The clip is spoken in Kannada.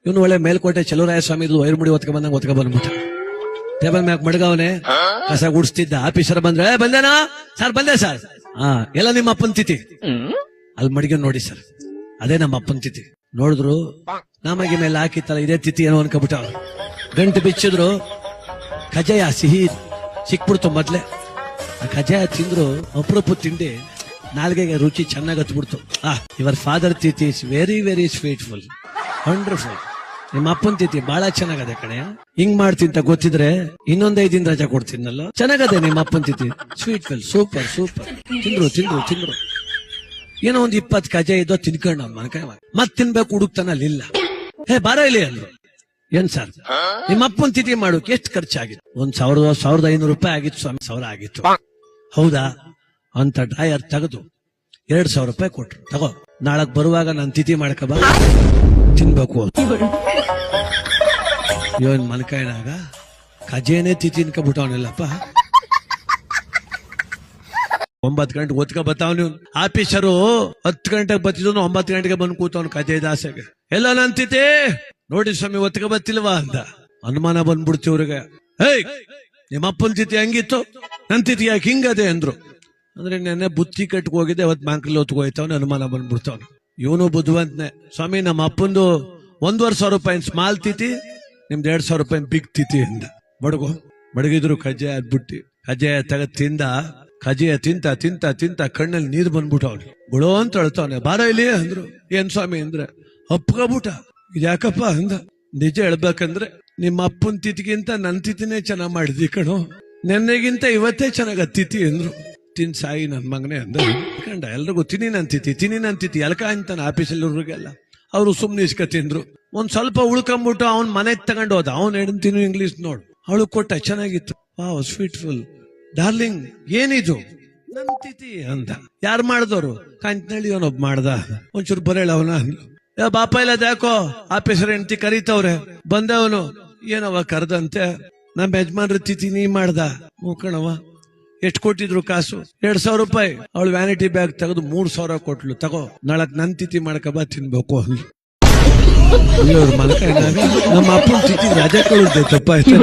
ಇವನು ಒಳ್ಳೆ ಮೇಲ್ಕೋಟೆ ಚಲುವರಾಯ ಸ್ವಾಮಿ ವೈರ್ ಮುಡಿ ಒತ್ಕ ಬಂದ್ಬಿಟ್ಟ. ಟೇಬಲ್ ಮ್ಯಾಕ್ ಮಡ್ಗವನೆ ಕಸ ಗುಡಿಸ್ತಿದ್ದ. ಆಫೀಸರ್ ಬಂದ್ರೆ ಬಂದೇನಾ ಸರ್? ಬಂದೆ ಸರ್. ಎಲ್ಲ ನಿಮ್ಮ ಅಪ್ಪನ್ ತಿಥಿ ಅಲ್ಲಿ ಮಡಿಗೆ ನೋಡಿ ಸರ್, ಅದೇ ನಮ್ಮ ಅಪ್ಪನ್ ತಿಥಿ. ನೋಡಿದ್ರು ನಮಗೆ ಮೇಲೆ ಹಾಕಿತ್ತಲ್ಲ ಇದೇ ತಿಥಿ ಏನೋ ಅನ್ಕೊಬಿಟ್ಟ. ಗಂಟು ಬಿಚ್ಚಿದ್ರು, ಕಜಾಯ ಸಿಹಿ ಸಿಕ್ಬಿಡ್ತು ಮೊದ್ಲೆ. ಆ ಕಜಾಯ ತಿಂದ್ರು ಅಪರೂಪ ತಿಂಡಿ, ನಾಲ್ಗೆಗೆ ರುಚಿ ಚೆನ್ನಾಗಿ ಹತ್ಬಿಡ್ತು. ಯುವರ್ ಫಾದರ್ ತಿಥಿ ಇಸ್ ವೆರಿ ವೆರಿ ಸ್ವೀಟ್ಫುಲ್, ವಂಡರ್ಫುಲ್. ನಿಮ್ಮ ಅಪ್ಪನ್ ತಿಥಿ ಬಹಳ ಚೆನ್ನಾಗದೆ ಕಣೆ. ಹಿಂಗ್ ಮಾಡ್ತಿಂತ ಗೊತ್ತಿದ್ರೆ ಇನ್ನೊಂದ್ 5 ದಿನ ರಜಾ ಕೊಡ್ತೀನಲ್ಲ. ಚೆನ್ನಾಗದೆ ನಿಮ್ಮ ಅಪ್ಪನ್ ತಿಥಿ, ಸ್ವೀಟ್ಫುಲ್, ಸೂಪರ್ ಸೂಪರ್. ತಿಂದ್ರು ಏನೋ ಒಂದ್ 20 ಕಜಾಯ ಇದ್ದೋ ತಿನ್ಕೊಂಡ್ ಅವ್ನ ಮನಕಾಯ ಮತ್ ತಿನ್ಬೇಕು ಹುಡುಕ್ತಾನಲ್ಲಿಲ್ಲ. ಹೇ ಬಾರ ಇಲ್ಲಿ ಅಂದ್ರು. ಏನ್ ಸರ್ ನಿಮ್ಮ ಅಪ್ಪನ್ ತಿಥಿ ಮಾಡೋಕೆ ಎಷ್ಟು ಖರ್ಚಾಗಿತ್ತು? 1,500 ರೂಪಾಯಿ ಆಗಿತ್ತು ಸ್ವಾಮಿ. 1,000 ಆಗಿತ್ತು. ಹೌದಾ ಅಂತ ಡ್ರಾಯರ್ ತೆಗೆದು 2,000 ರೂಪಾಯಿ ಕೊಟ್ರು. ತಗೋ, ನಾಳಕ್ ಬರುವಾಗ ನಾನು ತಿಥಿ ಮಾಡ್ಕಬಾ, ತಿನ್ಬೇಕು. ಇವನ್ ಮನಕಾಯನಾಗ ಕಜೇನೆ ತಿಥಿ ಅನ್ಕಬಿಟ್ಟವನಿಲ್ಲಪ್ಪ. 9 ಗಂಟೆಗೆ ಒತ್ಕ ಬತ್ತಾವನು. ಆಫೀಸರು 10 ಗಂಟೆಗೆ ಬತ್ತಿದ್ರು, 9 ಗಂಟೆಗೆ ಬಂದು ಕೂತವನು ಕಜೆ ದಾಸೆಗೆ. ಎಲ್ಲ ನನ್ ತಿಥಿ ನೋಡಿ ಸ್ವಾಮಿ ಒತ್ಕ ಬತ್ತಿಲ್ವಾ ಅಂತ ಅನುಮಾನ ಬಂದ್ಬಿಡ್ತಿ ಇವ್ರಿಗೆ. ಹೇಯ್ ನಿಮ್ಮ ಅಪ್ಪನ ತಿಥಿ ಹಂಗಿತ್ತು, ನನ್ ತಿಥಿ ಯಾಕೆ ಹಿಂಗದೆ ಅಂದ್ರು. ಅಂದ್ರೆ ನೆನ್ನೆ ಬುತ್ತಿ ಕಟ್ಗೆ ಹೋಗಿದ್ದೆ, ಅವತ್ ಬ್ಯಾಂಕಲ್ಲಿ ಹೊತ್ಕೋಯ್ತವನು. ಅನುಮಾನ ಬಂದ್ಬಿಡ್ತವನು. ಇವನು ಬುದ್ಧಿವಂತನೆ. ಸ್ವಾಮಿ ನಮ್ಮ ಅಪ್ಪಂದು 1,500 ರೂಪಾಯಿ ಸ್ಮಾಲ್ ತಿಥಿ, ನಿಮ್ದು 2,000 ರೂಪಾಯಿ ಬಿಗ್ ತಿಥಿ ಅಂದ. ಬಡಗಿದ್ರು ಕಜ್ಜಾಯ ಅದ್ಬಿಟ್ಟಿ. ಕಜ್ಜಾಯ ತೆಗೆದ್ ತಿಂದ. ಕಜ್ಜಾಯ ತಿಂತ ಕಣ್ಣಲ್ಲಿ ನೀರು ಬಂದ್ಬಿಟ್ಟು ಅವ್ನು ಗುಳೋ ಅಂತ ಅಳ್ತವನೆ. ಬಾರ ಇಲ್ಲಿ ಅಂದ್ರು. ಏನ್ ಸ್ವಾಮಿ ಅಂದ್ರೆ ಅಪ್ಪಗಬಿಟ್ಟ. ಇದ್ಯಾಕಪ್ಪ ಅಂದ. ನಿಜ ಹೇಳ್ಬೇಕಂದ್ರೆ ನಿಮ್ಮ ಅಪ್ಪನ ತಿಥಿಗಿಂತ ನನ್ ತಿಥಿನೇ ಚೆನ್ನಾಗ್ ಮಾಡಿದ್ವಿ ಕಣೋ, ನೆನ್ನೆಗಿಂತ ಇವತ್ತೇ ಚೆನ್ನಾಗ ತಿಥಿ ಅಂದ್ರು. ತಿನ್ ಸಾಯಿ ನನ್ ಮಗನೇ ಅಂದ. ಕಂಡ ಎಲ್ರಿಗೂ ತಿನಿ ನನ್ ತಿಥಿ ಎಲ್ಕ ಅಂತಾನೆ ಆಫೀಸಲ್ಲಿವ್ರಿಗೆಲ್ಲ. ಅವ್ರು ಸುಮ್ನೆ ಇಸ್ಕ ತಿಂದ್ರು. ಒಂದ್ ಸ್ವಲ್ಪ ಉಳ್ಕೊಂಬಿಟ್ಟು ಅವ್ನ್ ಮನೆಗ್ ತಗೊಂಡ್ ಹೋದ. ಅವ್ನ್ ಹೆಣ್ತಿನು ಇಂಗ್ಲಿಷ್ ನೋಡ್ ಅವಳು ಕೊಟ್ಟ. ಚೆನ್ನಾಗಿತ್ತು. Wow sweetful darling. ಏನಿದು? ನನ್ ತಿಥಿ ಅಂದ. ಯಾರು ಮಾಡ್ದವ್ರು? ಕಂಟ್ನಳ್ಳಿ ಅವನೊಬ್ಬ ಮಾಡ್ದ. ಒಂಚೂರು ಬರೇಳ ಅವನ ಅಂದ್ರು. ಬಾಪ ಇಲ್ಲ ಯಾಕೋ ಆಫೀಸರ್ ಹೆಂಡತಿ ಕರೀತವ್ರೆ. ಬಂದವನು. ಏನವ ಕರ್ದಂತೆ? ನಮ್ಮ ಯಜಮಾನ್ರ ತಿಥಿ ನೀ ಮಾಡ್ದ? ಕಣವ. ಎಷ್ಟು ಕೊಟ್ಟಿದ್ರು ಕಾಸು? 2,000 ರೂಪಾಯಿ. ಅವಳು ವ್ಯಾನಿಟಿ ಬ್ಯಾಗ್ ತೆಗೆದು 3,000 ಕೊಟ್ಲು. ತಗೋ, ನಾಳಕ್ ನನ್ ತಿಥಿ ಮಾಡ್ಕಬಾ, ತಿನ್ಬೇಕು ಅಂದ್ರು. ನಮ್ಮ ಅಪ್ಪನ ತಿಥಿ ರಜೆ ಕೊಡುತ್ತೆ ತಪ್ಪಾಯ್ತು.